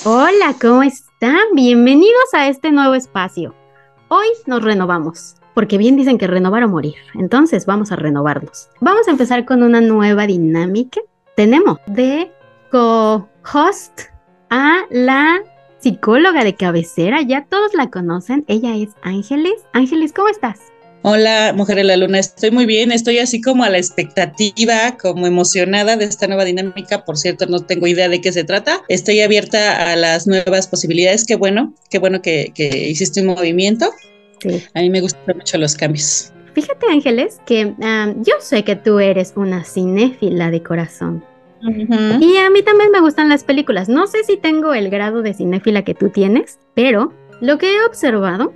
Hola, ¿cómo están? Bienvenidos a este nuevo espacio. Hoy nos renovamos, porque bien dicen que renovar o morir. Entonces vamos a renovarnos. Vamos a empezar con una nueva dinámica. Tenemos de co-host a la psicóloga de cabecera. Ya todos la conocen. Ella es Ángeles. Ángeles, ¿cómo estás? Hola, Mujer de la Luna, estoy muy bien, estoy así como a la expectativa, como emocionada de esta nueva dinámica. Por cierto, no tengo idea de qué se trata, estoy abierta a las nuevas posibilidades. Qué bueno que hiciste un movimiento. Sí. A mí me gustan mucho los cambios. Fíjate, Ángeles, que yo sé que tú eres una cinéfila de corazón. Uh-huh. Y a mí también me gustan las películas. No sé si tengo el grado de cinéfila que tú tienes, pero lo que he observado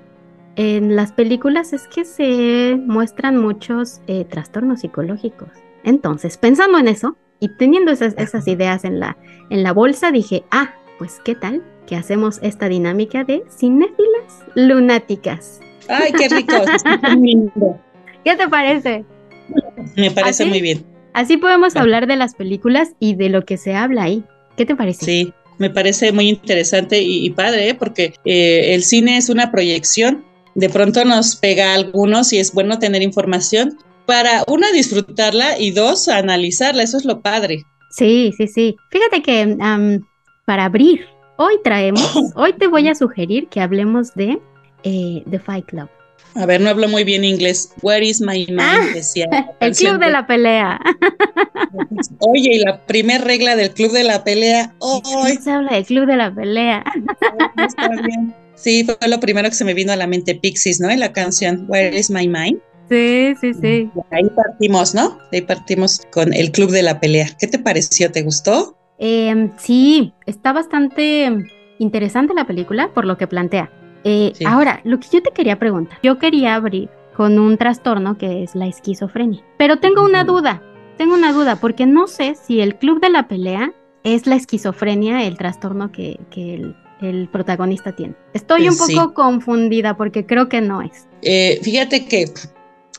en las películas es que se muestran muchos trastornos psicológicos. Entonces, pensando en eso y teniendo esas ideas en la bolsa, dije, pues ¿qué tal que hacemos esta dinámica de cinéfilas lunáticas? Ay, qué rico, se escucha muy lindo. ¿Qué te parece? Me parece muy Así, bien. así podemos Va. hablar de las películas y de lo que se habla ahí. ¿Qué te parece? Sí, me parece muy interesante y padre, ¿eh? Porque el cine es una proyección. De pronto nos pega a algunos y es bueno tener información para, una, disfrutarla y dos, analizarla. Eso es lo padre. Sí, sí, sí. Fíjate que para abrir, hoy te voy a sugerir que hablemos de The Fight Club. A ver, no hablo muy bien inglés. Where is my Ah, mind? Decía la el club canción de de... la pelea. Oye, y la primer regla del club de la pelea, Es que no ¡ay! se habla del club de la pelea. No está bien. Sí, fue lo primero que se me vino a la mente, Pixies, ¿no? En la canción Where is my mind? Sí, sí, sí. Ahí partimos, ¿no? Ahí partimos con el club de la pelea. ¿Qué te pareció? ¿Te gustó? Sí, está bastante interesante la película por lo que plantea. Sí. Ahora, lo que yo te quería preguntar, yo quería abrir con un trastorno que es la esquizofrenia, pero tengo una duda, porque no sé si el club de la pelea es la esquizofrenia, el trastorno que el protagonista tiene. Estoy un Sí. poco confundida porque creo que no es. Fíjate que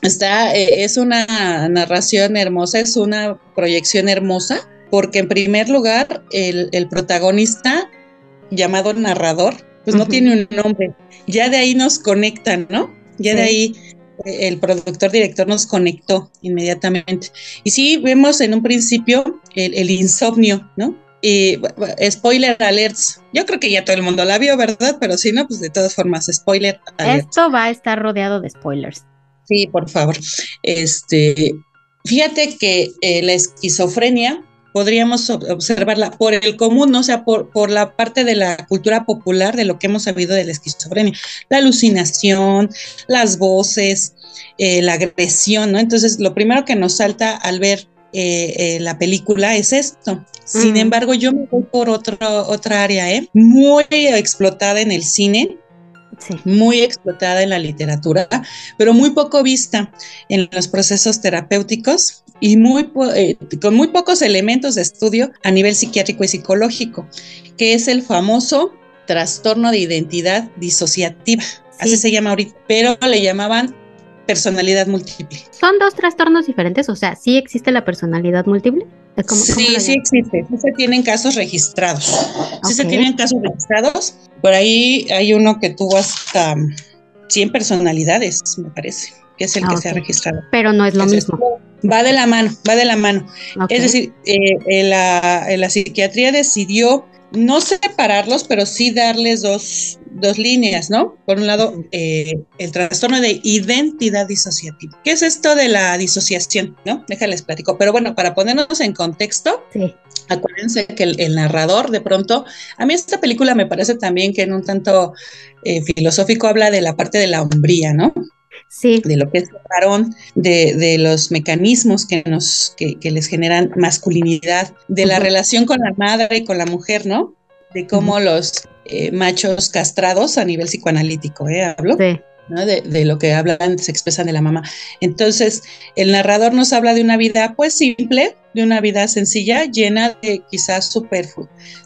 es una narración hermosa, es una proyección hermosa, porque en primer lugar, el protagonista, llamado narrador, pues no Ujú. tiene un nombre. Ya de ahí nos conectan, ¿no? Ya de Sí. ahí el productor director nos conectó inmediatamente. Y sí, vemos en un principio el insomnio, ¿no? Y spoiler alerts. Yo creo que ya todo el mundo la vio, ¿verdad? Pero si no, pues de todas formas, spoiler alerts. Esto va a estar rodeado de spoilers. Sí, por favor. Este, fíjate que la esquizofrenia podríamos observarla por el común, ¿no? O sea, por la parte de la cultura popular de lo que hemos sabido de la esquizofrenia, la alucinación, las voces, la agresión, ¿no? Entonces, lo primero que nos salta al ver la película es esto. Sin Mm, embargo, yo me voy por otra área, muy explotada en el cine, sí. muy explotada en la literatura, pero muy poco vista en los procesos terapéuticos y con muy pocos elementos de estudio a nivel psiquiátrico y psicológico, que es el famoso trastorno de identidad disociativa. Así Sí. se llama ahorita, pero le llamaban personalidad múltiple. Son dos trastornos diferentes, o sea, sí existe la personalidad múltiple. ¿Cómo Sí, lo sí llaman? existe, sí se tienen casos registrados, sí Ok, se tienen casos registrados. Por ahí hay uno que tuvo hasta 100 personalidades, me parece, que es el que se ok. ha registrado. Pero no es lo mismo. Va de la mano, va de la mano. Ok. Es decir, la psiquiatría decidió no separarlos, pero sí darles dos líneas, ¿no? Por un lado, Ujú. el trastorno de identidad disociativa. ¿Qué es esto de la disociación? ¿No? Déjales platico. Pero bueno, para ponernos en contexto, Sí, acuérdense que el narrador de pronto, a mí esta película me parece también que en un tanto filosófico habla de la parte de la hombría, ¿no? sí. De lo que es el varón, de los mecanismos que les generan masculinidad, de la Ujú, relación con la madre y con la mujer, ¿no? De ujú, cómo los machos castrados a nivel psicoanalítico, hablo, sí. ¿no? De lo que hablan, se expresan de la mamá. Entonces, el narrador nos habla de una vida, pues, simple, de una vida sencilla, llena de quizás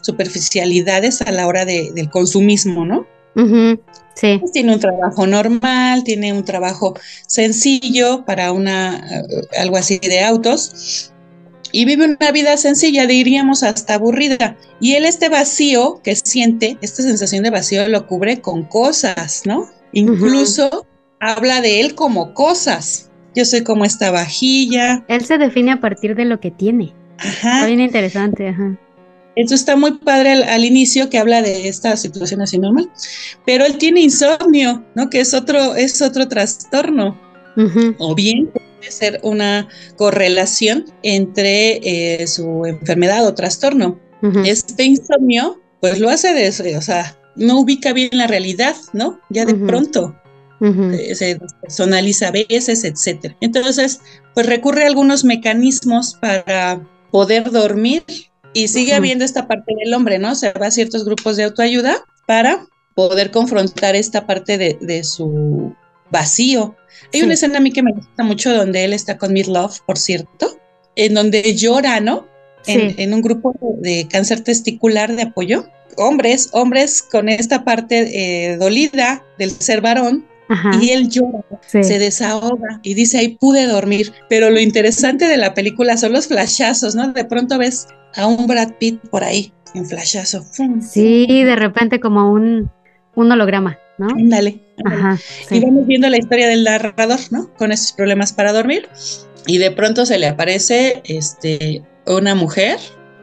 superficialidades a la hora del consumismo, ¿no? Ujú, sí. Pues tiene un trabajo normal, tiene un trabajo sencillo para algo así de autos, y vive una vida sencilla, diríamos hasta aburrida. Y él este vacío que siente, esta sensación de vacío lo cubre con cosas, ¿no? Incluso habla de él como cosas. Yo soy como esta vajilla. Él se define a partir de lo que tiene. Ajá. Está bien interesante, ajá. Eso está muy padre al inicio, que habla de esta situación así normal. Pero él tiene insomnio, ¿no? Que es otro trastorno. O bien puede ser una correlación entre su enfermedad o trastorno. Este insomnio, pues lo hace o sea, no ubica bien la realidad, ¿no? Ya de pronto. Se despersonaliza a veces, etcétera. Entonces, pues recurre a algunos mecanismos para poder dormir y sigue habiendo esta parte del hombre, ¿no? Se va a ciertos grupos de autoayuda para poder confrontar esta parte de su vacío. Hay una escena a mí que me gusta mucho donde él está con Meatloaf, por cierto, en donde llora, ¿no? En un grupo de cáncer testicular de apoyo. Hombres con esta parte dolida del ser varón. Y él llora, se desahoga y dice, ahí pude dormir. Pero lo interesante de la película son los flashazos, ¿no? De pronto ves a un Brad Pitt por ahí, en flashazo. Sí, de repente como un holograma, ¿no? Ándale. Y vamos viendo la historia del narrador, ¿no? Con esos problemas para dormir. Y de pronto se le aparece una mujer,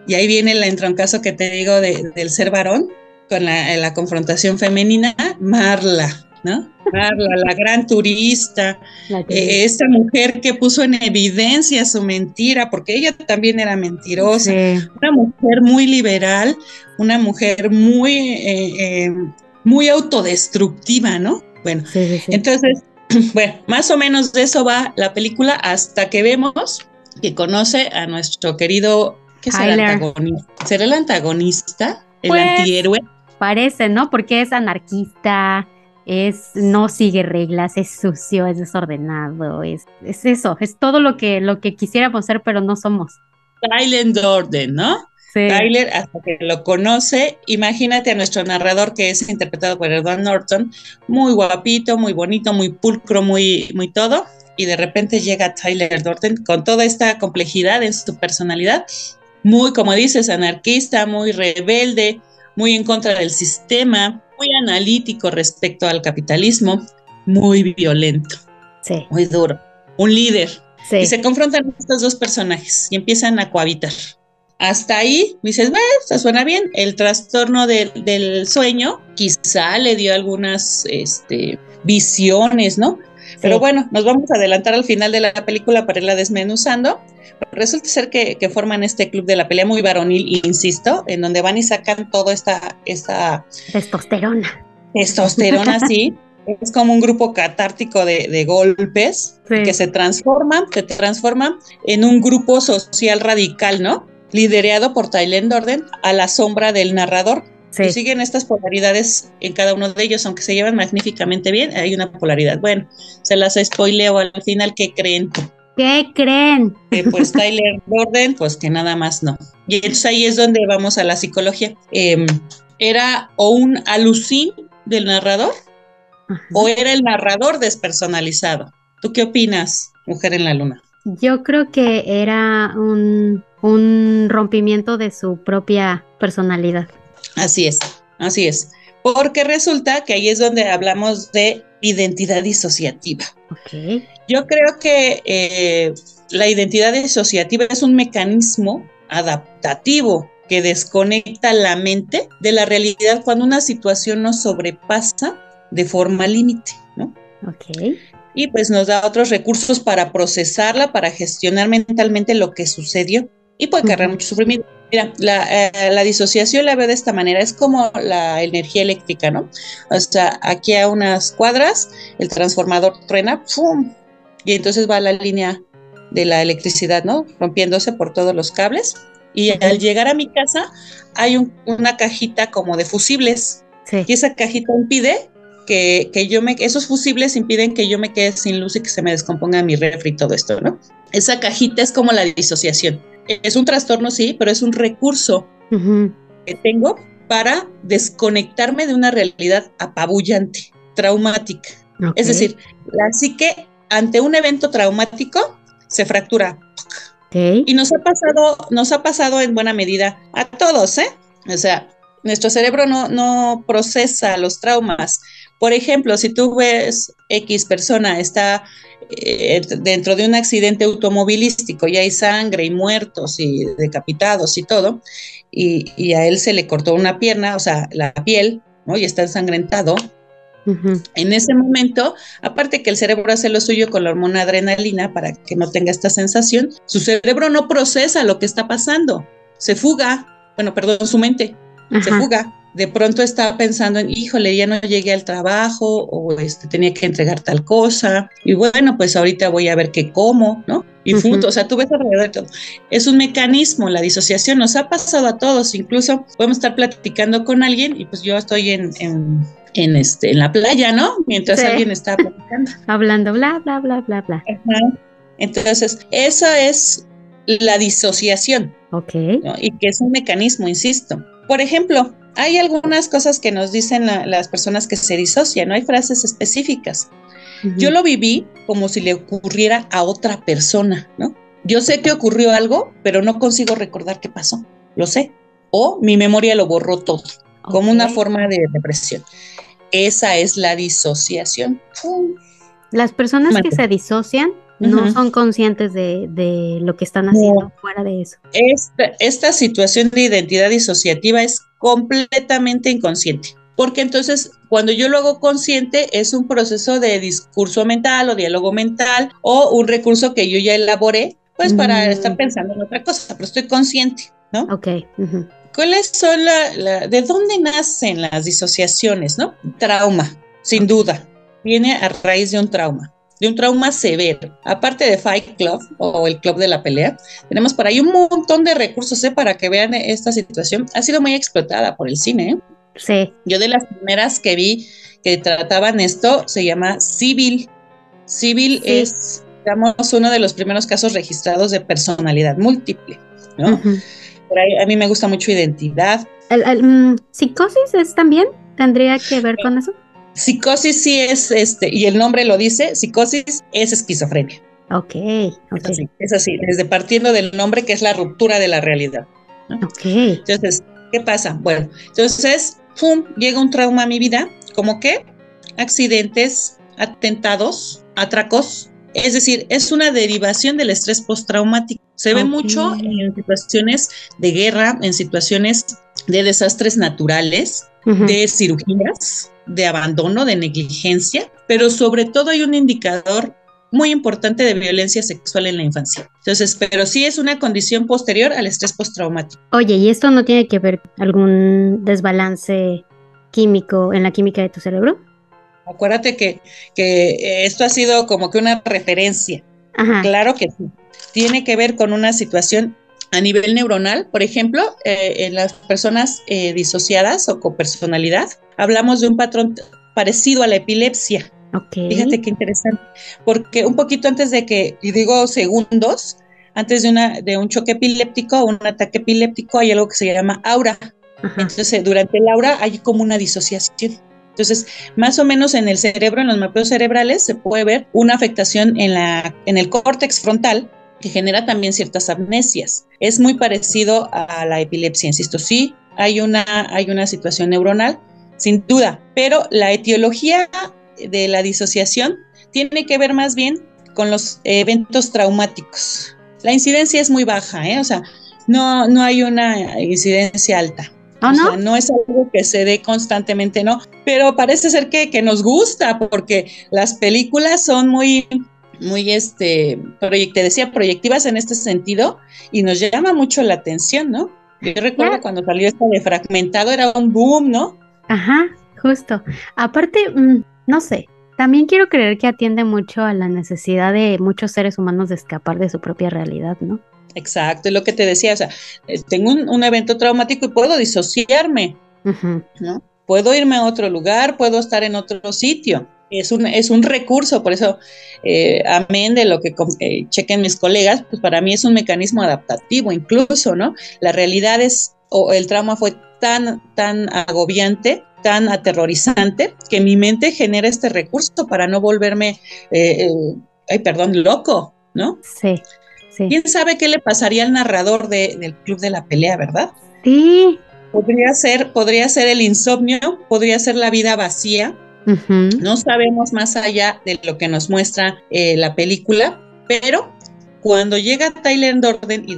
y ahí viene el entroncazo que te digo del ser varón, con la confrontación femenina, Marla, ¿no? Marla, la gran turista, esta mujer que puso en evidencia su mentira, porque ella también era mentirosa, una mujer muy liberal, una mujer muy autodestructiva, ¿no? Bueno, entonces, bueno, más o menos de eso va la película hasta que vemos que conoce a nuestro querido, ¿qué será el antagonista? ¿Será el antagonista? ¿El antihéroe? Parece, ¿no? Porque es anarquista, no sigue reglas, es sucio, es desordenado, es eso, es todo lo que quisiéramos ser, pero no somos. Tyler Durden, ¿no? Tyler, hasta que lo conoce, imagínate a nuestro narrador, que es interpretado por Edward Norton, muy guapito, muy bonito, muy pulcro, muy todo, y de repente llega Tyler Durden con toda esta complejidad en su personalidad, muy, como dices, anarquista, muy rebelde, muy en contra del sistema, muy analítico respecto al capitalismo, muy violento, muy duro, un líder. Y se confrontan estos dos personajes y empiezan a cohabitar. Hasta ahí dices, eso suena bien. El trastorno del sueño quizá le dio algunas visiones, ¿no? Pero bueno, nos vamos a adelantar al final de la película para irla desmenuzando. Resulta ser que forman este club de la pelea muy varonil, insisto, en donde van y sacan toda esta testosterona. Testosterona, sí. Es como un grupo catártico de golpes que se transforman en un grupo social radical, ¿no? Liderado por Tyler Durden a la sombra del narrador. Y siguen estas polaridades en cada uno de ellos, aunque se llevan magníficamente bien, hay una polaridad. Bueno, se las spoileo al final. ¿Qué creen? ¿Qué creen? Pues Tyler Durden, pues que nada más no. Y entonces ahí es donde vamos a la psicología. ¿Era o un alucín del narrador o era el narrador despersonalizado? ¿Tú qué opinas, Mujer en la Luna? Yo creo que era un rompimiento de su propia personalidad. Así es. Porque resulta que ahí es donde hablamos de identidad disociativa. Yo creo que la identidad disociativa es un mecanismo adaptativo que desconecta la mente de la realidad cuando una situación nos sobrepasa de forma límite, ¿no? Y pues nos da otros recursos para procesarla, para gestionar mentalmente lo que sucedió y puede cargar mucho sufrimiento. Mira, la disociación la veo de esta manera, es como la energía eléctrica, ¿no? O sea, aquí a unas cuadras el transformador truena, ¡pum! Y entonces va la línea de la electricidad, ¿no? Rompiéndose por todos los cables. Y al llegar a mi casa hay una cajita como de fusibles. Y esa cajita impide que esos fusibles impiden que yo me quede sin luz y que se me descomponga mi refri y todo esto, ¿no? Esa cajita es como la disociación. Es un trastorno, sí, pero es un recurso que tengo para desconectarme de una realidad apabullante, traumática. Es decir, la psique ante un evento traumático se fractura Ok. Y nos ha pasado en buena medida a todos, ¿eh? O sea, nuestro cerebro no procesa los traumas. Por ejemplo, si tú ves X persona está dentro de un accidente automovilístico y hay sangre y muertos y decapitados y todo, y a él se le cortó una pierna, o sea, la piel, ¿no? Y está ensangrentado. Ujú. En ese momento, aparte que el cerebro hace lo suyo con la hormona adrenalina para que no tenga esta sensación, su cerebro no procesa lo que está pasando, se fuga, bueno, perdón, su mente se Ajá. fuga. De pronto está pensando en, híjole, ya no llegué al trabajo o tenía que entregar tal cosa y bueno, pues ahorita voy a ver qué como, ¿no? Y Ujú. o sea, tú ves alrededor de todo. Es un mecanismo, la disociación nos ha pasado a todos, incluso podemos estar platicando con alguien y pues yo estoy en la playa, ¿no? Mientras Sí. alguien está platicando. Hablando bla, bla, bla, bla, bla. Ajá. Entonces, esa es la disociación, Ok. ¿no? Y que es un mecanismo, insisto. Por ejemplo, hay algunas cosas que nos dicen las personas que se disocian, no hay frases específicas. Yo Ujú. lo viví como si le ocurriera a otra persona, ¿no? Yo sé que ocurrió algo, pero no consigo recordar qué pasó, lo sé. O mi memoria lo borró todo, como Ok. una forma de depresión. Esa es la disociación. Las personas que Mande. se disocian no Ujú. son conscientes de lo que están haciendo No, fuera de eso. esta situación de identidad disociativa es completamente inconsciente. Porque entonces, cuando yo lo hago consciente, es un proceso de discurso mental o diálogo mental o un recurso que yo ya elaboré, pues para estar Mm, pensando en otra cosa, pero estoy consciente, ¿no? ok. Ujú. ¿Cuáles son de dónde nacen las disociaciones, no? Trauma, sin Ok. duda. Viene a raíz de un trauma severo. Aparte de Fight Club o el Club de la Pelea, tenemos por ahí un montón de recursos, para que vean esta situación. Ha sido muy explotada por el cine, ¿eh? Sí. Yo de las primeras que vi que trataban esto, se llama Civil. Civil Sí. es, digamos, uno de los primeros casos registrados de personalidad múltiple, ¿no? Ujú. Por ahí a mí me gusta mucho Identidad. ¿Psicosis es también? ¿Tendría que ver con eso? Psicosis sí es, y el nombre lo dice, psicosis es esquizofrenia. Ok, ok, Es así, desde partiendo del nombre que es la ruptura de la realidad, ¿no? ok. Entonces, ¿qué pasa? Bueno, entonces, ¡pum!, llega un trauma a mi vida, ¿como qué? Accidentes, atentados, atracos. Es decir, es una derivación del estrés postraumático. Se ve Ok. mucho en situaciones de guerra, en situaciones de desastres naturales, Ujú. de cirugías, de abandono, de negligencia, pero sobre todo hay un indicador muy importante de violencia sexual en la infancia. Entonces, pero sí es una condición posterior al estrés postraumático. Oye, ¿y esto no tiene que ver algún desbalance químico en la química de tu cerebro? Acuérdate que esto ha sido como que una referencia. Ajá, Claro que sí. Tiene que ver con una situación a nivel neuronal. Por ejemplo, en las personas disociadas o con personalidad, hablamos de un patrón parecido a la epilepsia. ok, Fíjate qué interesante, porque un poquito antes de que, y digo segundos, antes de un choque epiléptico, un ataque epiléptico, hay algo que se llama aura. ajá, Entonces, durante el aura hay como una disociación. Entonces, más o menos en el cerebro, en los mapeos cerebrales, se puede ver una afectación en el córtex frontal que genera también ciertas amnesias. Es muy parecido a la epilepsia, insisto, sí, hay una situación neuronal, sin duda, pero la etiología de la disociación tiene que ver más bien con los eventos traumáticos. La incidencia es muy baja, o sea, no hay una incidencia alta. ¿o O sea, no? no es algo que se dé constantemente, ¿no? Pero parece ser que nos gusta porque las películas son te decía, proyectivas en este sentido y nos llama mucho la atención, ¿no? Yo recuerdo Claro, cuando salió esta de Fragmentado, era un boom, ¿no? ajá, justo. Aparte, no sé, también quiero creer que atiende mucho a la necesidad de muchos seres humanos de escapar de su propia realidad, ¿no? Exacto, es lo que te decía, o sea, tengo un evento traumático y puedo disociarme, Ujú. ¿no? Puedo irme a otro lugar, puedo estar en otro sitio. Es un recurso, por eso, amén de lo que chequen mis colegas, pues para mí es un mecanismo adaptativo incluso, ¿no? La realidad o el trauma fue tan agobiante, tan aterrorizante, que mi mente genera este recurso para no volverme, ay, perdón, loco, ¿no? Sí. Sí. ¿Quién sabe qué le pasaría al narrador del Club de la Pelea, verdad? Sí. Podría ser el insomnio, podría ser la vida vacía. No sabemos más allá de lo que nos muestra la película, pero cuando llega Tyler Durden y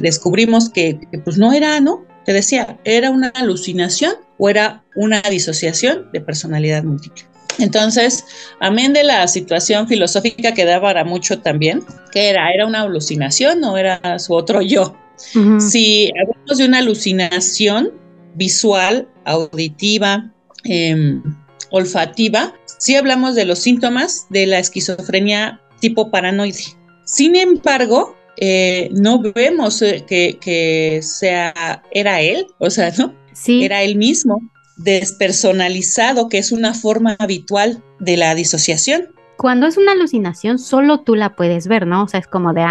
descubrimos que pues no era, ¿no? Te decía, ¿era una alucinación o era una disociación de personalidad múltiple? Entonces, amén de la situación filosófica que da para mucho también, ¿qué era? ¿Era una alucinación o era su otro yo? Si hablamos de una alucinación visual, auditiva, olfativa, sí hablamos de los síntomas de la esquizofrenia tipo paranoide. Sin embargo, no vemos que era él, o sea, ¿no? Sí. Era él mismo, despersonalizado, que es una forma habitual de la disociación. Cuando es una alucinación, solo tú la puedes ver, ¿no? O sea, es como de,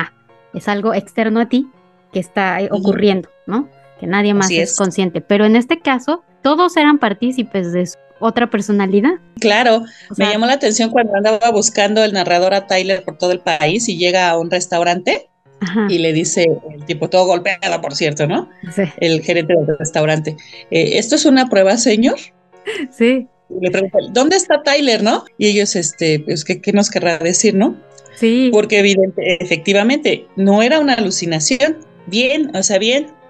es algo externo a ti que está ocurriendo, ¿no? Que nadie más es consciente. Pero en este caso, todos eran partícipes de su otra personalidad. Claro, me llamó la atención cuando andaba buscando el narrador a Tyler por todo el país y llega a un restaurante y le dice, el tipo todo golpeado, por cierto, ¿no? Sí. El gerente del restaurante, ¿esto es una prueba, señor? Sí. Y le pregunta, ¿dónde está Tyler, no? Y ellos, pues, ¿qué nos querrá decir, no? Sí. Porque efectivamente, no era una alucinación, bien,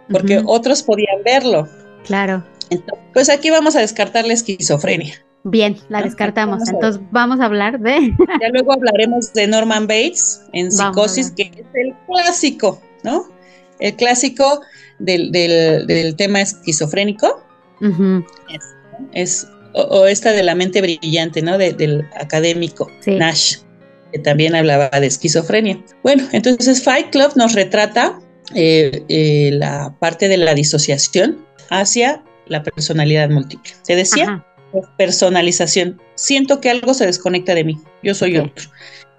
porque otros podían verlo. Claro. Entonces, pues aquí vamos a descartar la esquizofrenia. Bien, la descartamos. Entonces vamos a hablar de... Ya luego hablaremos de Norman Bates en Psicosis, que es el clásico, ¿no? El clásico del tema esquizofrénico. O esta de la mente brillante, ¿no? Del académico Nash, que también hablaba de esquizofrenia. Bueno, entonces Fight Club nos retrata la parte de la disociación hacia la personalidad múltiple. ¿Te decía? Personalización. Siento que algo se desconecta de mí. Yo soy otro.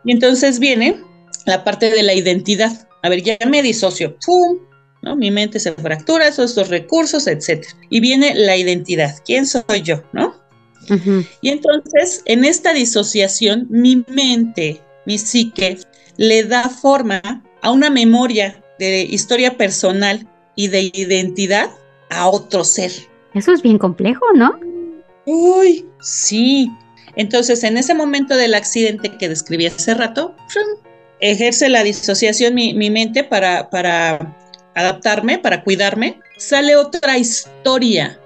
Y entonces viene la parte de la identidad. A ver, ya me disocio. ¡Pum! ¿No? Mi mente se fractura, estos recursos, etc. Y viene la identidad. ¿Quién soy yo? ¿No? Y entonces, en esta disociación, mi mente, mi psique, le da forma a una memoria de historia personal y de identidad a otro ser. Eso es bien complejo, ¿no? Uy, sí. Entonces, en ese momento del accidente que describí hace rato, ejerce la disociación mi mente para adaptarme, para cuidarme. Sale otra historia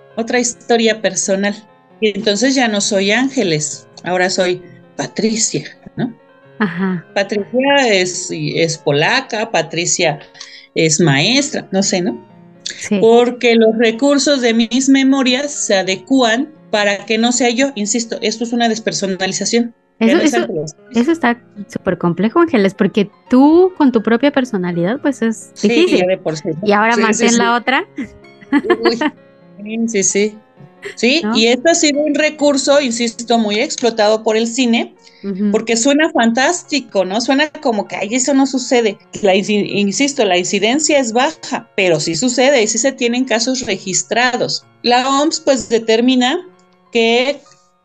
personal. Y entonces ya no soy Ángeles, ahora soy Patricia, ¿no? Patricia es polaca, Patricia es maestra, no sé, ¿no? Sí. Porque los recursos de mis memorias se adecúan para que no sea yo, insisto, esto es una despersonalización. Eso está súper complejo, Ángeles, porque tú con tu propia personalidad, pues es difícil. Ya de por sí. Y ahora mantén la otra. Uy, sí. Sí, ¿no? Y esto ha sido un recurso, insisto, muy explotado por el cine, porque suena fantástico, ¿no? Suena como que, ay, eso no sucede. Insisto, la incidencia es baja, pero sí sucede y sí se tienen casos registrados. La OMS, pues, determina que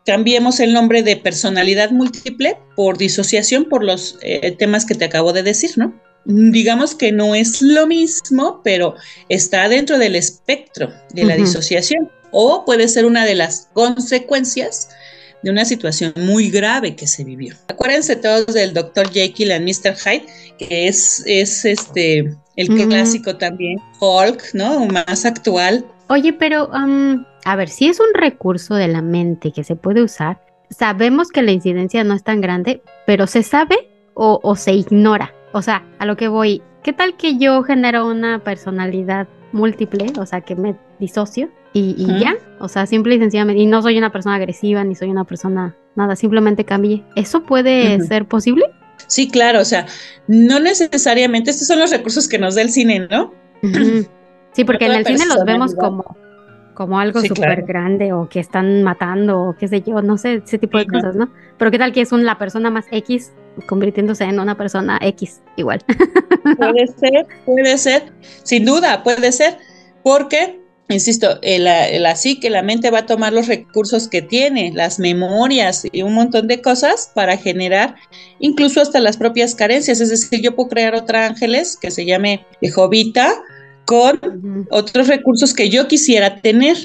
cambiemos el nombre de personalidad múltiple por disociación por los temas que te acabo de decir, ¿no? Digamos que no es lo mismo, pero está dentro del espectro de la disociación. O puede ser una de las consecuencias de una situación muy grave que se vivió. Acuérdense todos del Dr. Jekyll and Mr. Hyde, que es el clásico también, Hulk, ¿no? Más actual. Oye, pero, a ver, si es un recurso de la mente que se puede usar, sabemos que la incidencia no es tan grande, pero ¿se sabe o se ignora? O sea, a lo que voy, ¿qué tal que yo genero una personalidad múltiple? O sea, que me disocio. Y ya, o sea, simple y sencillamente, y no soy una persona agresiva, ni soy una persona, nada, simplemente cambié. ¿Eso puede ser posible? Sí, claro, o sea, no necesariamente, estos son los recursos que nos da el cine, ¿no? Sí, porque en el cine los vemos como algo súper grande, o que están matando, o qué sé yo, no sé, ese tipo de cosas, ¿no? Pero ¿qué tal que es la persona más X convirtiéndose en una persona X igual? Puede ser, sin duda, puede ser, porque insisto, la psique, la mente va a tomar los recursos que tiene, las memorias y un montón de cosas para generar incluso hasta las propias carencias. Es decir, yo puedo crear otra ángeles que se llame Jovita con otros recursos que yo quisiera tener,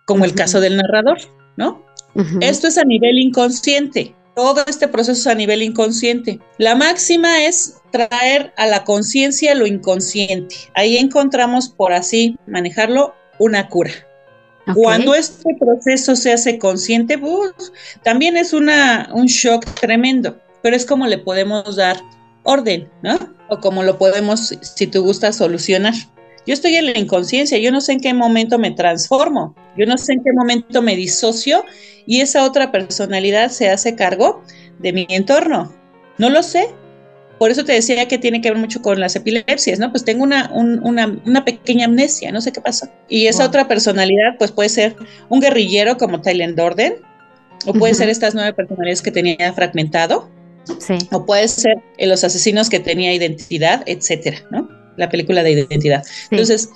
como el caso del narrador, ¿no? Esto es a nivel inconsciente. Todo este proceso es a nivel inconsciente. La máxima es traer a la conciencia lo inconsciente. Ahí encontramos, por así manejarlo, una cura. Cuando este proceso se hace consciente, también es un shock tremendo, pero es como le podemos dar orden, ¿no? O como lo podemos, si tú gustas, solucionar. Yo estoy en la inconsciencia, yo no sé en qué momento me transformo, yo no sé en qué momento me disocio y esa otra personalidad se hace cargo de mi entorno. No lo sé. Por eso te decía que tiene que ver mucho con las epilepsias, ¿no? Pues tengo una pequeña amnesia, no sé qué pasó. Y esa otra personalidad, pues puede ser un guerrillero como Tyler Durden, o puede ser estas 9 personalidades que tenía fragmentado, o puede ser los asesinos que tenía identidad, etcétera, ¿no? La película de identidad. Entonces,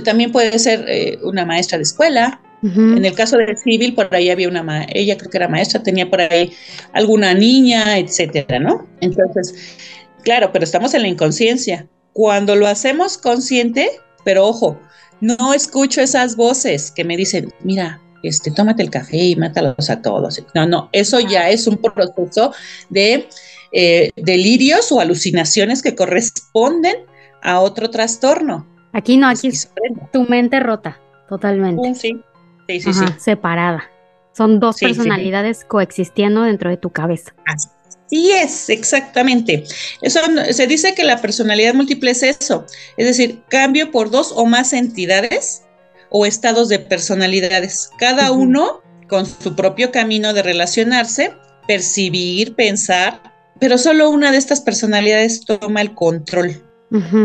también puede ser una maestra de escuela. En el caso de Civil, por ahí había ella creo que era maestra, tenía por ahí alguna niña, etcétera, ¿no? Entonces, claro, pero estamos en la inconsciencia. Cuando lo hacemos consciente, pero ojo, no escucho esas voces que me dicen, mira, tómate el café y mátalos a todos. No, eso ya es un proceso de delirios o alucinaciones que corresponden a otro trastorno. Aquí no, aquí es tu mente rota, totalmente. Sí. Separada. Son dos personalidades coexistiendo dentro de tu cabeza. Así es, exactamente. Eso se dice que la personalidad múltiple es eso, es decir, cambio por 2 o más entidades o estados de personalidades, cada uno con su propio camino de relacionarse, percibir, pensar, pero solo una de estas personalidades toma el control.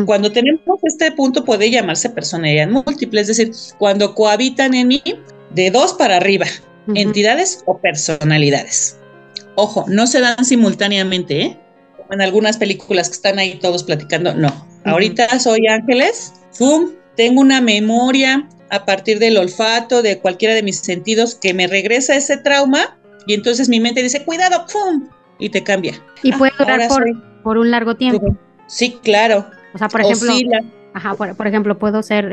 Cuando tenemos este punto puede llamarse personalidad múltiple, es decir, cuando cohabitan en mí de 2 para arriba, entidades o personalidades. Ojo, no se dan simultáneamente, ¿eh? Como en algunas películas que están ahí todos platicando, no. Ahorita soy Ángeles, tengo una memoria a partir del olfato, de cualquiera de mis sentidos que me regresa ese trauma y entonces mi mente dice, cuidado, ¡pum! Y te cambia. Y puede durar por un largo tiempo. Sí, claro. O sea, por ejemplo, por ejemplo, puedo ser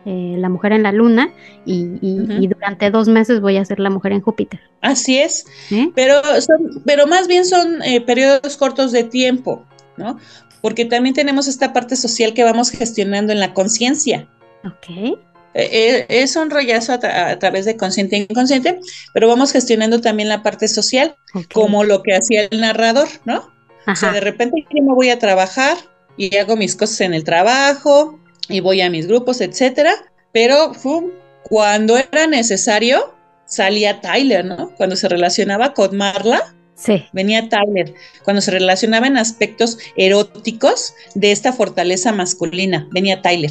la mujer en la luna y durante 2 meses voy a ser la mujer en Júpiter. Así es, pero más bien son periodos cortos de tiempo, ¿no? Porque también tenemos esta parte social que vamos gestionando en la conciencia. Ok. Es un rollazo a través de consciente e inconsciente, pero vamos gestionando también la parte social, como lo que hacía el narrador, ¿no? O sea, de repente yo me voy a trabajar y hago mis cosas en el trabajo y voy a mis grupos, etcétera, pero cuando era necesario salía Tyler, ¿no? Cuando se relacionaba con Marla, venía Tyler. Cuando se relacionaba en aspectos eróticos de esta fortaleza masculina, venía Tyler.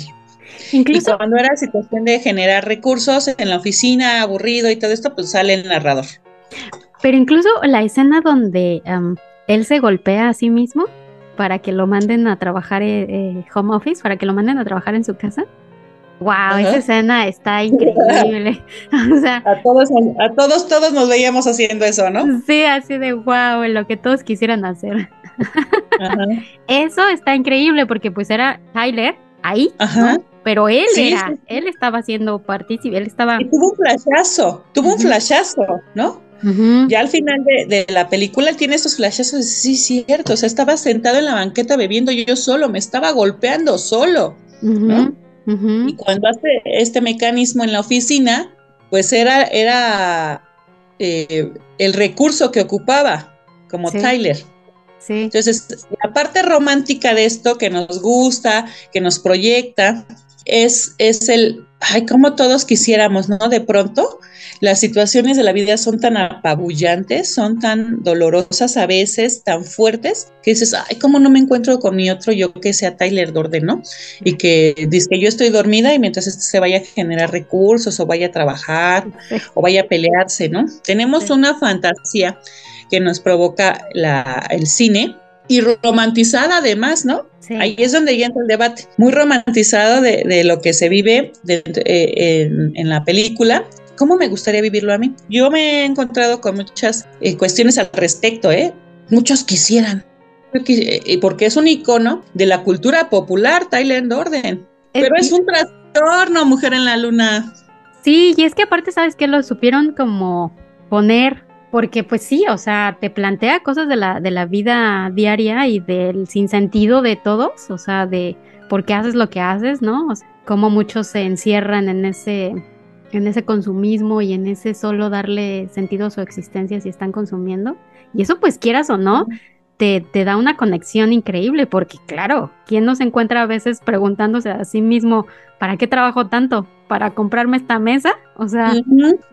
Incluso, y cuando era situación de generar recursos en la oficina, aburrido y todo esto, pues sale el narrador. Pero incluso la escena donde él se golpea a sí mismo para que lo manden a trabajar home office, para que lo manden a trabajar en su casa. ¡Wow! Esa escena está increíble. O sea, a todos nos veíamos haciendo eso, ¿no? Sí, así de wow, lo que todos quisieran hacer. Eso está increíble porque pues era Tyler ahí, ¿no? Pero él él estaba siendo partícipe, él estaba... Y tuvo un flashazo, ¿no? Ya al final de la película él tiene estos flashazos, sí, cierto, o sea, estaba sentado en la banqueta bebiendo yo solo, me estaba golpeando solo, ¿no? Y cuando hace este mecanismo en la oficina, pues era el recurso que ocupaba, como Tyler. Sí. Entonces, la parte romántica de esto que nos gusta, que nos proyecta, es como todos quisiéramos, ¿no? De pronto, las situaciones de la vida son tan apabullantes, son tan dolorosas a veces, tan fuertes, que dices, ¿cómo no me encuentro con mi otro yo que sea Tyler Durden, ¿no? Y que dice que yo estoy dormida y mientras se vaya a generar recursos o vaya a trabajar o vaya a pelearse, ¿no? Tenemos una fantasía que nos provoca el cine, y romantizada además, ¿no? Sí. Ahí es donde entra el debate, muy romantizado de lo que se vive en la película. ¿Cómo me gustaría vivirlo a mí? Yo me he encontrado con muchas cuestiones al respecto, ¿eh? Muchos quisieran, porque es un icono de la cultura popular, Tyler Durden, pero es un trastorno, Mujer en la Luna. Sí, y es que aparte, ¿sabes qué? Lo supieron como poner, porque pues sí, o sea, te plantea cosas de la vida diaria y del sinsentido de todos, o sea, de por qué haces lo que haces, ¿no? O sea, cómo muchos se encierran en ese consumismo y en ese solo darle sentido a su existencia si están consumiendo. Y eso, pues quieras o no, te da una conexión increíble, porque claro, ¿quién no se encuentra a veces preguntándose a sí mismo, ¿para qué trabajo tanto? ¿Para comprarme esta mesa? O sea,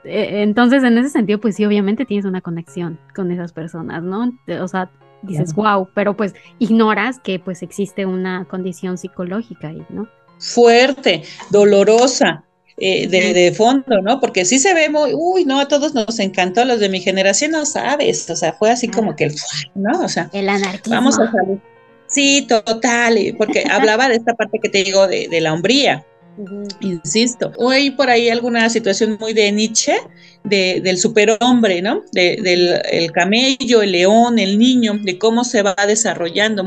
entonces en ese sentido, pues sí, obviamente tienes una conexión con esas personas, ¿no? O sea, dices, wow, pero pues ignoras que pues existe una condición psicológica ahí, ¿no? Fuerte, dolorosa, de fondo, ¿no? Porque sí se ve no, a todos nos encantó, los de mi generación no sabes, o sea, fue así como que, ¿no? O sea, el anarquismo. Vamos a salir. Sí, total, porque hablaba de esta parte que te digo de la hombría. Insisto, hay por ahí alguna situación muy de Nietzsche, del superhombre, ¿no? Del el camello, el león, el niño, de cómo se va desarrollando.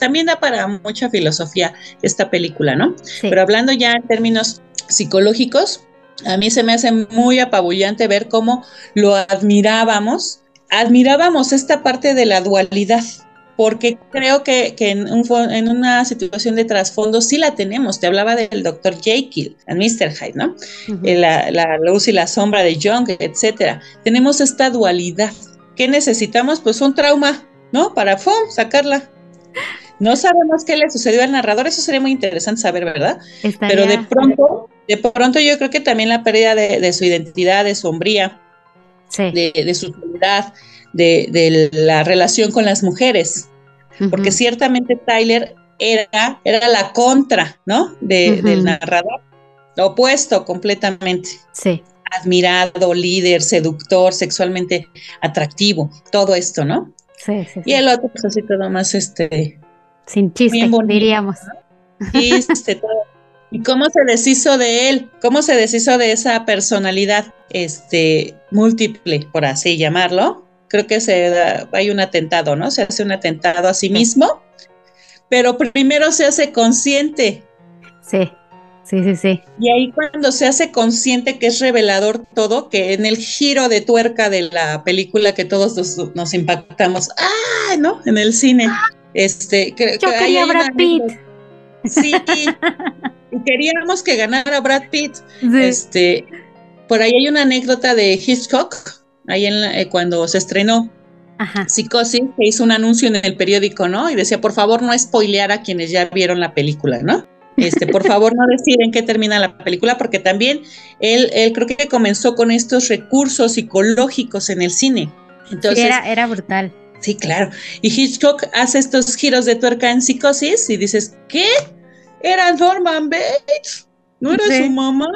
También da para mucha filosofía esta película, ¿no? Sí. Pero hablando ya en términos psicológicos, a mí se me hace muy apabullante ver cómo lo admirábamos esta parte de la dualidad, porque creo que en una situación de trasfondo sí la tenemos. Te hablaba del Dr. Jekyll and Mr. Hyde, ¿no? La luz y la sombra de Jung, etcétera. Tenemos esta dualidad. ¿Qué necesitamos? Pues un trauma, ¿no? Para sacarla. No sabemos qué le sucedió al narrador, eso sería muy interesante saber, ¿verdad? Pero de pronto yo creo que también la pérdida de su identidad, de su hombría, sí, de su soledad, de la relación con las mujeres, porque ciertamente Tyler era la contra, ¿no? Del narrador, lo opuesto completamente. Sí. Admirado, líder, seductor, sexualmente atractivo, todo esto, ¿no? Sí, sí. Y el otro, pues así todo más, sin chiste, bonito, diríamos. Chiste, todo. ¿Y cómo se deshizo de él? ¿Cómo se deshizo de esa personalidad, múltiple, por así llamarlo? Creo que hay un atentado, ¿no? Se hace un atentado a sí mismo, pero primero se hace consciente. Sí. Y ahí cuando se hace consciente, que es revelador todo, que en el giro de tuerca de la película que todos nos impactamos, ¡ah! ¿No? En el cine. Yo quería Brad Pitt. Sí, y queríamos que ganara Brad Pitt. Sí. Por ahí hay una anécdota de Hitchcock, ahí cuando se estrenó Psicosis, que hizo un anuncio en el periódico, ¿no? Y decía, por favor, no spoilear a quienes ya vieron la película, ¿no? Por favor, no decir en qué termina la película, porque también él creo que comenzó con estos recursos psicológicos en el cine. Entonces, sí, era brutal. Sí, claro. Y Hitchcock hace estos giros de tuerca en Psicosis y dices, ¿qué? ¿Era Norman Bates? ¿No era su mamá?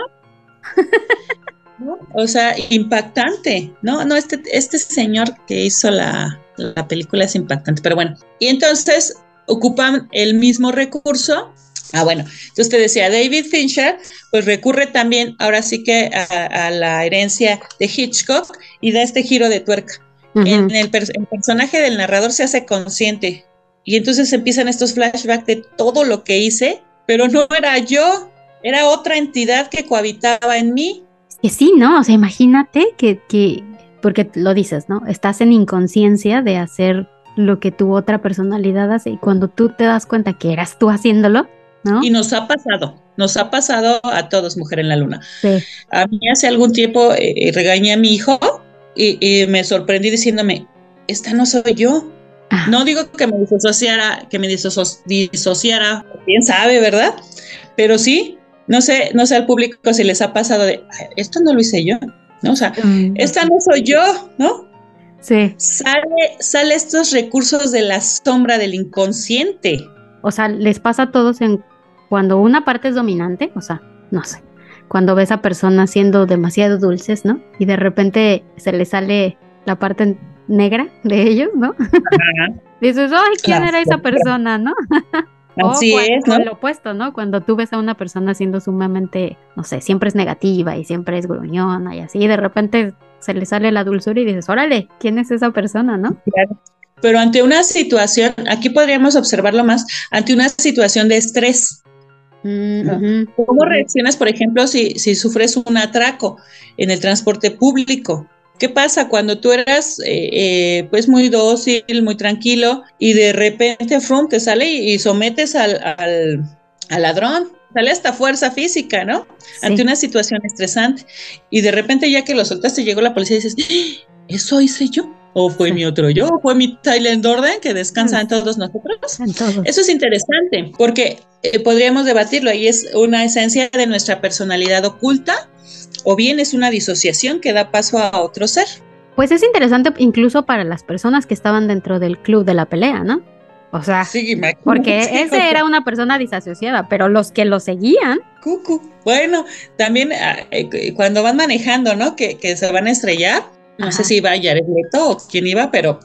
¿No? O sea, impactante, ¿no? No, este señor que hizo la película es impactante, pero bueno. Y entonces ocupan el mismo recurso. Bueno, entonces te decía, David Fincher, pues recurre también, ahora sí que a la herencia de Hitchcock y da este giro de tuerca. El personaje del narrador se hace consciente y entonces empiezan estos flashbacks de todo lo que hice, pero no era yo, era otra entidad que cohabitaba en mí. Que sí, ¿no? O sea, imagínate que porque lo dices, ¿no? Estás en inconsciencia de hacer lo que tu otra personalidad hace y cuando tú te das cuenta que eras tú haciéndolo, ¿no? Y nos ha pasado a todos, Mujer en la Luna. Sí. A mí hace algún tiempo regañé a mi hijo y me sorprendí diciéndome, esta no soy yo. No digo que me disociara, quién sabe, ¿verdad? Pero sí, no sé al público si les ha pasado de, esto no lo hice yo, ¿no? O sea, esta no soy yo, ¿no? Sí. Sale estos recursos de la sombra del inconsciente. O sea, les pasa a todos cuando una parte es dominante, o sea, no sé, cuando ves a personas siendo demasiado dulces, ¿no? Y de repente se les sale la parte negra de ellos, ¿no? Ajá, Dices, ay, ¿quién claro, era esa persona, no? así es, O ¿no? lo opuesto, ¿no? Cuando tú ves a una persona siendo sumamente, no sé, siempre es negativa y siempre es gruñona y así, y de repente se le sale la dulzura y dices, órale, ¿quién es esa persona, no? Claro. Pero ante una situación, aquí podríamos observarlo más, ante una situación de estrés, ¿no? Ujú, ¿Cómo ujú. reaccionas, por ejemplo, si sufres un atraco en el transporte público? ¿Qué pasa cuando tú eras pues muy dócil, muy tranquilo y de repente frum, te sale y sometes al ladrón? Sale hasta fuerza física, ¿no? Ante Sí, una situación estresante. Y de repente ya que lo soltaste, llegó la policía y dices, ¡Ah! ¿eso hice yo? ¿O fue sí, mi otro yo? ¿O fue mi Tyler Durden que descansa en es todos nosotros? en todos. Eso es interesante porque podríamos debatirlo. Ahí es una esencia de nuestra personalidad oculta o bien es una disociación que da paso a otro ser. Pues es interesante incluso para las personas que estaban dentro del club de la pelea, ¿no? O sea, Sí, porque imagínate, o ese sea, era una persona disasociada, pero los que lo seguían, cucu. Bueno, también cuando van manejando, ¿no? Que se van a estrellar, no sé ajá, si iba Jared Leto o quién iba, pero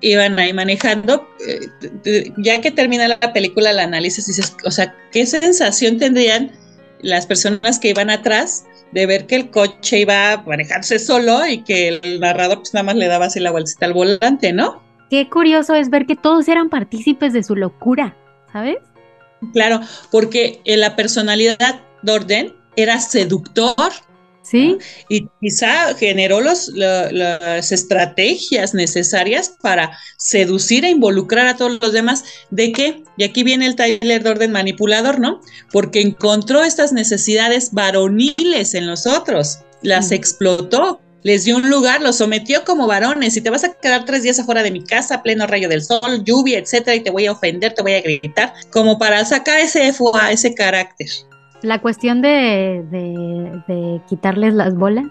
iban ahí manejando. Ya que termina la película, el análisis, dices, o sea, ¿qué sensación tendrían las personas que iban atrás de ver que el coche iba a manejarse solo y que el narrador pues nada más le daba así la vueltita al volante, ¿no? qué curioso es ver que todos eran partícipes de su locura, ¿sabes? Claro, porque la personalidad de Orden era seductor, ¿no? Sí, Y quizá generó las estrategias necesarias para seducir e involucrar a todos los demás. ¿De qué? Y aquí viene el Tyler Durden manipulador, ¿no? Porque encontró estas necesidades varoniles en los otros, las ujú. explotó, les dio un lugar, los sometió como varones y te vas a quedar 3 días afuera de mi casa, pleno rayo del sol, lluvia, etcétera, y te voy a ofender, te voy a gritar, como para sacar ese carácter. La cuestión de quitarles las bolas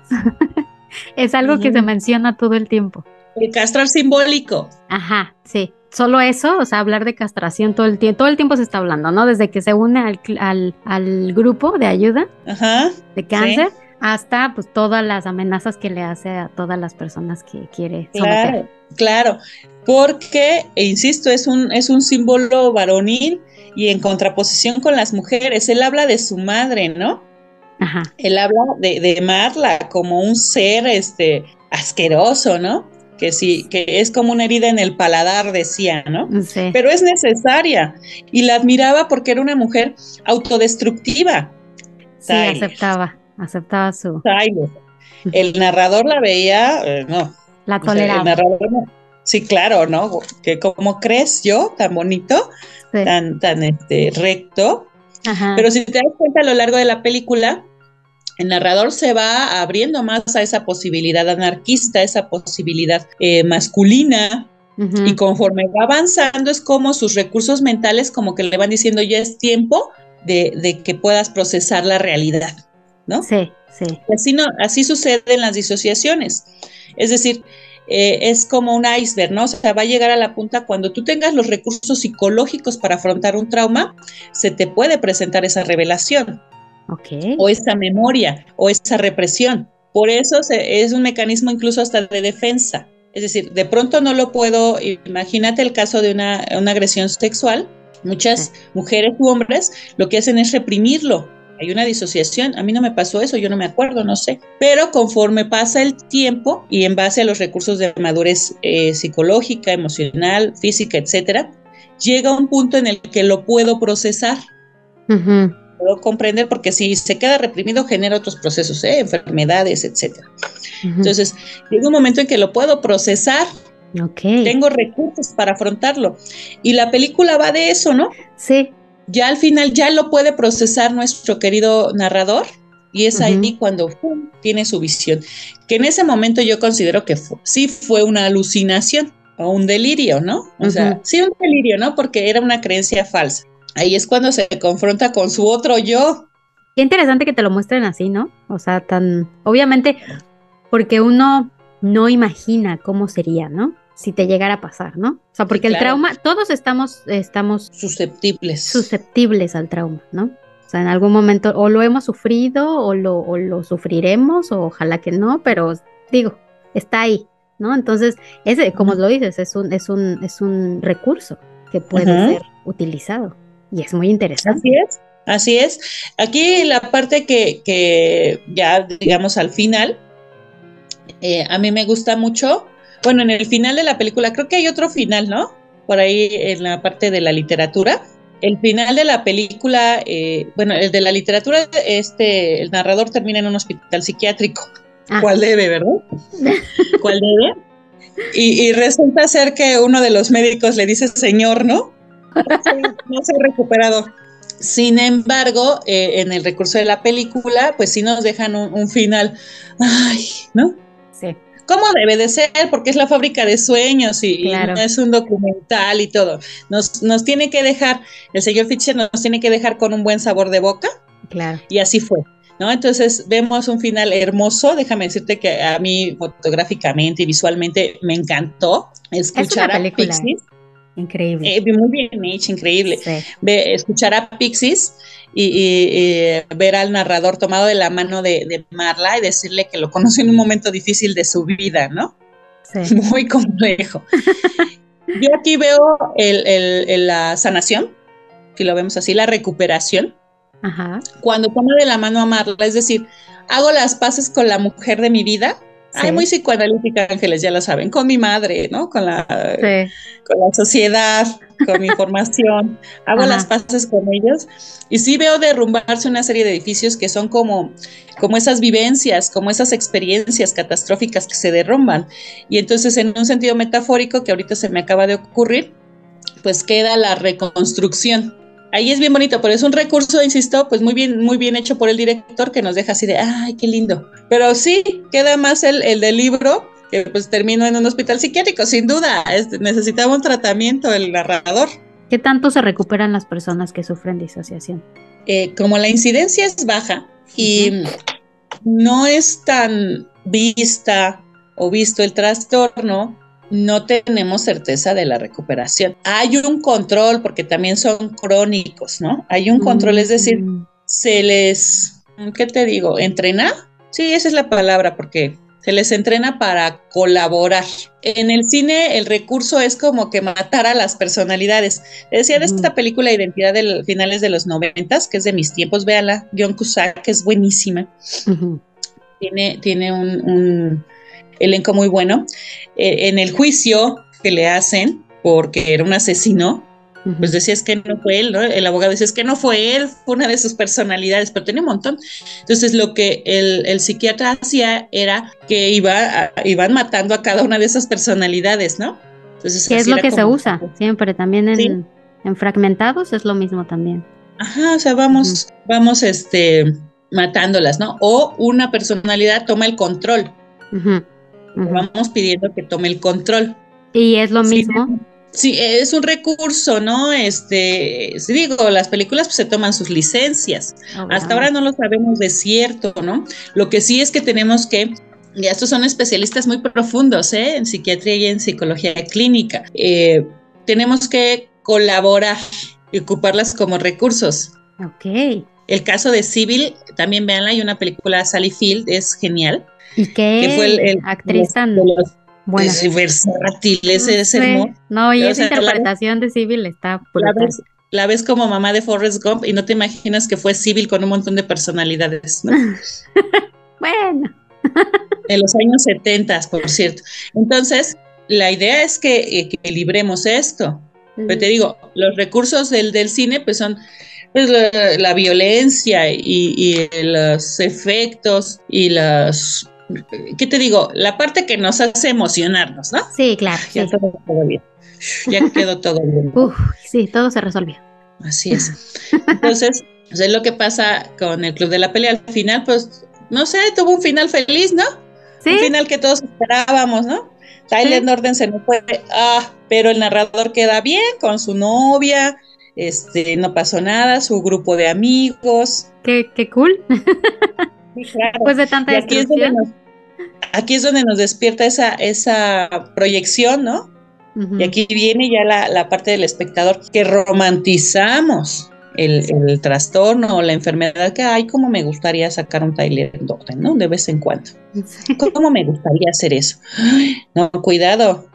es algo que se Uh-huh. menciona todo el tiempo. El castrar simbólico. Ajá, sí. Solo eso, o sea, hablar de castración todo el tiempo se está hablando, ¿no? Desde que se une al grupo de ayuda Ajá, de sí, cáncer hasta pues todas las amenazas que le hace a todas las personas que quiere someter. claro, claro, porque, insisto, es un símbolo varonil y en contraposición con las mujeres. Él habla de su madre, ¿no? Ajá, Él habla de Marla como un ser asqueroso, ¿no? Que sí, que es como una herida en el paladar, decía, ¿no? sí, Pero es necesaria. Y la admiraba porque era una mujer autodestructiva. sí, Tyler, aceptaba Tyler. El ujú, narrador la veía, no. la O sea, el toleraba. narrador no. Sí, claro, ¿no? Que como crees yo, tan bonito, Sí, tan recto. ajá, Pero si te das cuenta a lo largo de la película, el narrador se va abriendo más a esa posibilidad anarquista, esa posibilidad masculina, y ujú, conforme va avanzando es como sus recursos mentales como que le van diciendo ya es tiempo de que puedas procesar la realidad, ¿no? sí, sí, Así, no, así sucede en las disociaciones. Es decir, es como un iceberg, ¿no? O sea, va a llegar a la punta cuando tú tengas los recursos psicológicos para afrontar un trauma, se te puede presentar esa revelación ok, o esa memoria o esa represión. Por eso es un mecanismo incluso hasta de defensa. Es decir, de pronto no lo puedo, imagínate el caso de una agresión sexual, sí, muchas mujeres u hombres lo que hacen es reprimirlo. Hay una disociación, a mí no me pasó eso, yo no me acuerdo, no sé. Pero conforme pasa el tiempo y en base a los recursos de madurez psicológica, emocional, física, etcétera, llega un punto en el que lo puedo procesar, ujú, puedo comprender, porque si se queda reprimido genera otros procesos, enfermedades, etcétera. ujú, Entonces, llega un momento en que lo puedo procesar, ok, tengo recursos para afrontarlo. Y la película va de eso, ¿no? sí, Ya al final ya lo puede procesar nuestro querido narrador y es ujú, ahí cuando tiene su visión. Que en ese momento yo considero que sí fue una alucinación o un delirio, ¿no? O sea, ujú. sí un delirio, ¿no? Porque era una creencia falsa. Ahí es cuando se confronta con su otro yo. Qué interesante que te lo muestren así, ¿no? O sea, tan, obviamente, porque uno no imagina cómo sería, ¿no? Si te llegara a pasar, ¿no? O sea, Sí, porque el claro, trauma, todos estamos susceptibles. susceptibles al trauma, ¿no? O sea, en algún momento o lo hemos sufrido o lo sufriremos, o ojalá que no, pero digo, está ahí. ¿no? Entonces, ese, como lo dices, es un recurso que puede ser utilizado y es muy interesante. Así es, así es. Aquí la parte que ya, digamos, al final, a mí me gusta mucho, bueno, en el final de la película, creo que hay otro final, ¿no? Por ahí en la parte de la literatura. El final de la película, bueno, el de la literatura, el narrador termina en un hospital psiquiátrico. ¿Cuál debe, verdad? ¿Cuál debe? Y resulta ser que uno de los médicos le dice señor, ¿no? No se ha recuperado. Sin embargo, en el recurso de la película, pues sí nos dejan un final, ay, ¿no? Sí. ¿Cómo debe de ser? Porque es la fábrica de sueños Claro. y no es un documental y todo. Nos tiene que dejar, el señor Fisher nos tiene que dejar con un buen sabor de boca. Claro. Y así fue, ¿no? Entonces vemos un final hermoso. Déjame decirte que a mí fotográficamente y visualmente me encantó escuchar a Pixies. Increíble. Muy bien hecho, increíble. Sí. Escuchar a Pixies y ver al narrador tomado de la mano de Marla y decirle que lo conoció en un momento difícil de su vida, ¿no? Sí. Muy complejo. Yo aquí veo la sanación, si lo vemos así, la recuperación. Ajá. Cuando toma de la mano a Marla, es decir, hago las paces con la mujer de mi vida. Sí. Ay, muy psicoanalítica, Ángeles, ya lo saben, con mi madre, ¿no? Con la sociedad, con mi formación, hago las paces con ellos y sí veo derrumbarse una serie de edificios que son como esas vivencias, como esas experiencias catastróficas que se derrumban. Y entonces, en un sentido metafórico que ahorita se me acaba de ocurrir, pues queda la reconstrucción. Ahí es bien bonito, pero es un recurso, insisto, pues muy bien hecho por el director que nos deja así de, ay, qué lindo. Pero sí, queda más el del libro, que pues terminó en un hospital psiquiátrico, sin duda, necesitaba un tratamiento el narrador. ¿Qué tanto se recuperan las personas que sufren disociación? Como la incidencia es baja y no es tan vista o visto el trastorno, no tenemos certeza de la recuperación. Hay un control, porque también son crónicos, ¿no? Hay un control, es decir, se les, ¿qué te digo? ¿Entrena? Sí, esa es la palabra, porque se les entrena para colaborar. En el cine el recurso es como que matar a las personalidades. Decía de esta película Identidad de finales de los 90, que es de mis tiempos, véala, John Cusack, que es buenísima. Tiene un elenco muy bueno. En el juicio que le hacen, porque era un asesino, pues decía es que no fue él, ¿no? El abogado decía es que no fue él, fue una de sus personalidades, pero tenía un montón. Entonces lo que el psiquiatra hacía era que iban matando a cada una de esas personalidades, ¿no? Entonces, ¿qué es lo que se usa siempre? También en Fragmentados es lo mismo también. Ajá, o sea, vamos matándolas, ¿no? O una personalidad toma el control. Vamos pidiendo que tome el control. ¿Y es lo mismo? Sí, es un recurso, ¿no? Digo, las películas pues, se toman sus licencias. Hasta ahora no lo sabemos de cierto, ¿no? Lo que sí es que tenemos que, ya estos son especialistas muy profundos, en psiquiatría y en psicología clínica. Tenemos que colaborar y ocuparlas como recursos. Ok. El caso de Sybil, también véanla, hay una película, Sally Field, es genial. ¿Y qué? Que fue el actriz tan buena. Es versátil, es hermoso. No, y esa interpretación de Sybil está brutal. La ves como mamá de Forrest Gump y no te imaginas que fue Sybil con un montón de personalidades, ¿no? Bueno. En los años 70, por cierto. Entonces, la idea es que libremos esto. Pero te digo, los recursos del cine pues son pues, la violencia y los efectos y las... ¿Qué te digo? La parte que nos hace emocionarnos, ¿no? Sí, claro. Ya sí. todo bien. Ya quedó todo bien. Sí, todo se resolvió. Así es. Entonces, es lo que pasa con el Club de la Pelea. Al final, pues, no sé, tuvo un final feliz, ¿no? ¿Sí? Un final que todos esperábamos, ¿no? Tyler Norden se nos fue, pero el narrador queda bien con su novia, no pasó nada, su grupo de amigos. Qué cool. Sí, claro. Pues de tanta destrucción. Aquí es donde nos despierta esa proyección, ¿no? Y aquí viene ya la parte del espectador que romantizamos el trastorno o la enfermedad que hay, como me gustaría sacar un Tyler Durden, ¿no? De vez en cuando. Sí. ¿Cómo me gustaría hacer eso? No, cuidado,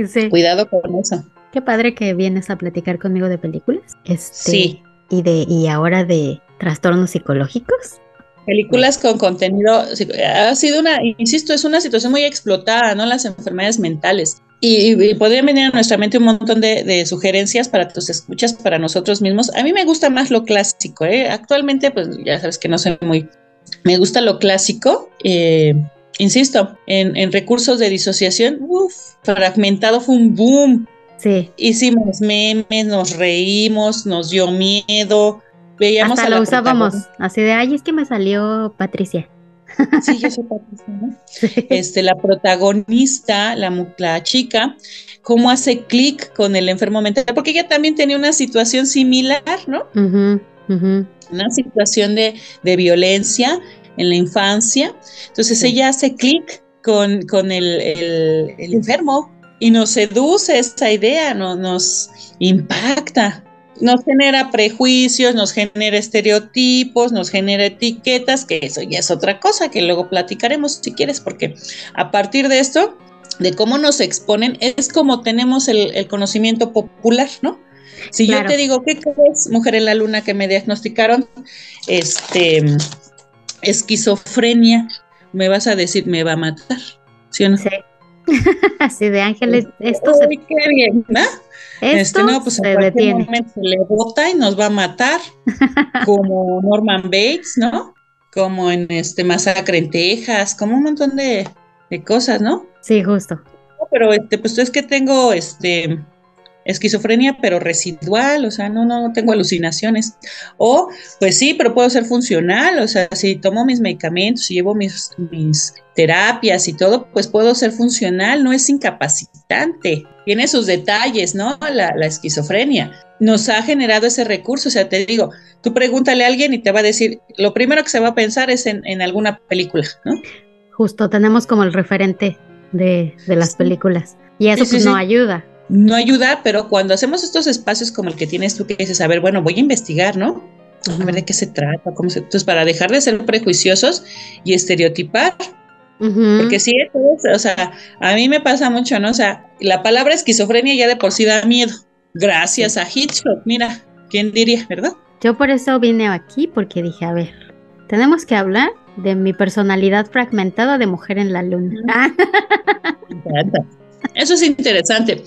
Sí. cuidado con eso. Qué padre que vienes a platicar conmigo de películas. Sí, Y ahora de trastornos psicológicos. Bueno, películas con contenido, ha sido insisto, es una situación muy explotada, ¿no? Las enfermedades mentales. Y podrían venir a nuestra mente un montón de sugerencias para tus escuchas, para nosotros mismos. A mí me gusta más lo clásico, ¿eh? Actualmente, pues ya sabes que no soy muy... Me gusta lo clásico. Insisto, en recursos de disociación, Fragmentado fue un boom. sí. Hicimos memes, nos reímos, nos dio miedo, veíamos Hasta a lo la usábamos protagonista. así de, ay, es que me salió Patricia. Sí, yo soy Patricia, ¿no? Sí. La protagonista, la chica, cómo hace clic con el enfermo mental, porque ella también tenía una situación similar, ¿no? Ujú, ujú, Una situación de violencia en la infancia. Entonces sí. ella hace clic con el enfermo y nos seduce esa idea, nos impacta. Nos genera prejuicios, nos genera estereotipos, nos genera etiquetas, que eso ya es otra cosa que luego platicaremos si quieres, porque a partir de esto, de cómo nos exponen, es como tenemos el conocimiento popular, ¿no? Si yo te Claro. digo, ¿qué crees, mujer en la luna, que me diagnosticaron esquizofrenia? Me vas a decir, me va a matar, ¿sí o no? Sí. Así de Ángeles, esto se, Uy, qué bien, ¿no? esto No, pues en se cualquier detiene. momento se le bota y nos va a matar, como Norman Bates, ¿no? Como en Masacre en Texas, como un montón de cosas, ¿no? Sí, justo. Pero pues es que tengo esquizofrenia, pero residual, o sea, no tengo alucinaciones. O, pues sí, pero puedo ser funcional, o sea, si tomo mis medicamentos, si llevo mis terapias y todo, pues puedo ser funcional, no es incapacitante. Tiene sus detalles, ¿no? La esquizofrenia. Nos ha generado ese recurso, o sea, te digo, tú pregúntale a alguien y te va a decir, lo primero que se va a pensar es en alguna película, ¿no? Justo, tenemos como el referente de las Sí, películas. Y sí, eso sí, pues no sí. ayuda. No ayuda, pero cuando hacemos estos espacios como el que tienes tú, que dices, a ver, bueno, voy a investigar, ¿no? A ver Ujú, de qué se trata, entonces para dejar de ser prejuiciosos y estereotipar, ujú. porque sí, o sea, a mí me pasa mucho, ¿no? O sea, la palabra esquizofrenia ya de por sí da miedo, Sí. gracias a Hitchcock, mira, ¿quién diría, verdad? Yo por eso vine aquí, porque dije, a ver, tenemos que hablar de mi personalidad fragmentada de mujer en la luna. Ah, Me encanta. Eso es interesante,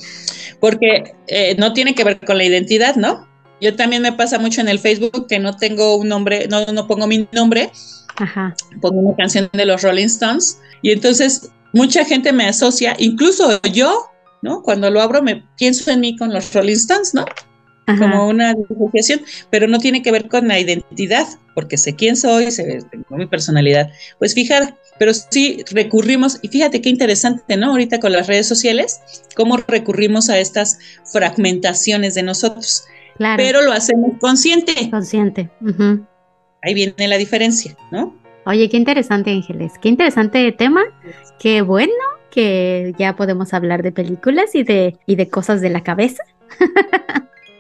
porque no tiene que ver con la identidad, ¿no? Yo también me pasa mucho en el Facebook que no tengo un nombre, no pongo mi nombre, ajá, pongo una canción de los Rolling Stones y entonces mucha gente me asocia, incluso yo, ¿no? Cuando lo abro me pienso en mí con los Rolling Stones, ¿no? ajá. Como una disociación, pero no tiene que ver con la identidad, porque sé quién soy, tengo mi personalidad. Pues fíjate, pero sí recurrimos, y fíjate qué interesante, ¿no? Ahorita con las redes sociales, cómo recurrimos a estas fragmentaciones de nosotros, Claro, pero lo hacemos consciente. consciente. Ujú. Ahí viene la diferencia, ¿no? Oye, qué interesante, Ángeles. Qué interesante tema. Qué bueno que ya podemos hablar de películas y de cosas de la cabeza.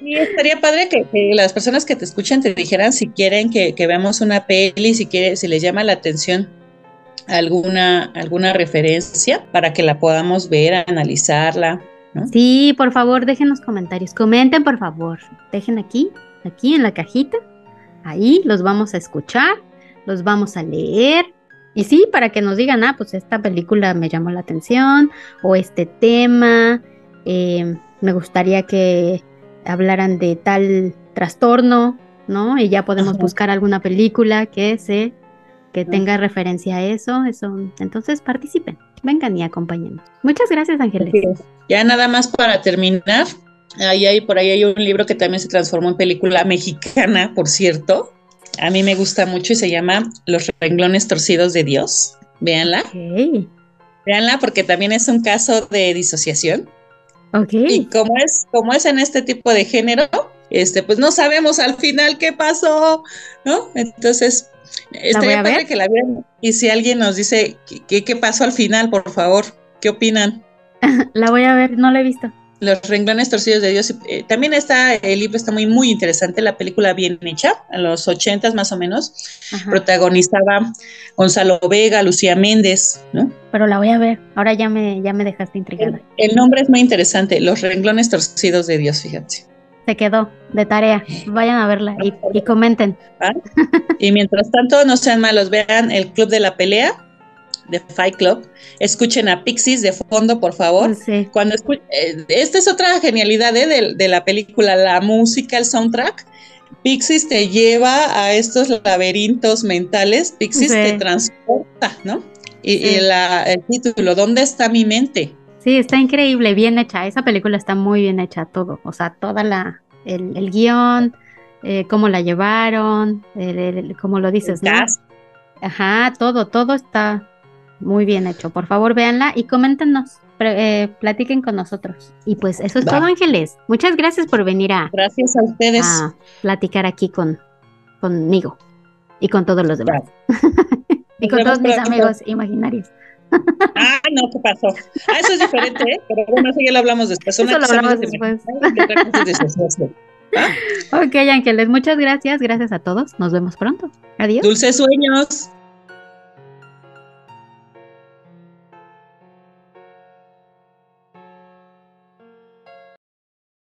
Sí, estaría padre que las personas que te escuchan te dijeran si quieren que veamos una peli, si les llama la atención alguna referencia para que la podamos ver, analizarla, ¿no? Sí, por favor, dejen los comentarios. Comenten, por favor. Dejen aquí en la cajita. Ahí los vamos a escuchar, los vamos a leer. Y sí, para que nos digan, pues esta película me llamó la atención o este tema, me gustaría que hablaran de tal trastorno, ¿no? Y ya podemos Ajá, buscar alguna película que ajá. tenga referencia a eso. Entonces participen, vengan y acompáñenos. Muchas gracias, Ángeles. Así es. Ya nada más para terminar, por ahí hay un libro que también se transformó en película mexicana, por cierto. A mí me gusta mucho y se llama Los renglones torcidos de Dios. Véanla, Ok, véanla porque también es un caso de disociación. ok, Y como es en este tipo de género, pues no sabemos al final qué pasó, ¿no? Entonces, la voy estaría a padre ver. que la vieran. Y si alguien nos dice qué pasó al final, por favor, ¿qué opinan? La voy a ver, no la he visto. Los renglones torcidos de Dios. También el libro está muy, muy interesante, la película bien hecha, en los 80 más o menos. Ajá. Protagonizaba Gonzalo Vega, Lucía Méndez, ¿no? Pero la voy a ver, ahora ya me dejaste intrigada. El nombre es muy interesante, Los renglones torcidos de Dios, fíjate. Se quedó de tarea, vayan a verla y comenten. ¿Ah? Y mientras tanto, no sean malos, vean El Club de la Pelea, de Fight Club, escuchen a Pixies de fondo, por favor. Sí. Esta es otra genialidad de la película, la música, el soundtrack. Pixies te lleva a estos laberintos mentales, Pixies te transporta, ¿no? Y el título, ¿dónde está mi mente? Sí, está increíble, bien hecha, esa película está muy bien hecha, todo, o sea, toda el guión, cómo la llevaron, como lo dices, ¿no? Ajá, todo está muy bien hecho. Por favor, véanla y coméntenos, platiquen con nosotros. Y pues eso es todo, Ángeles. Muchas gracias por venir gracias a ustedes a platicar aquí conmigo y con todos los demás. Y con todos mis amigos imaginarios. No, ¿qué pasó? Eso es diferente, ¿eh? Pero bueno, eso ya lo hablamos después. Eso lo hablamos después. Ok, Ángeles, muchas gracias. Gracias a todos. Nos vemos pronto. Adiós. Dulces sueños.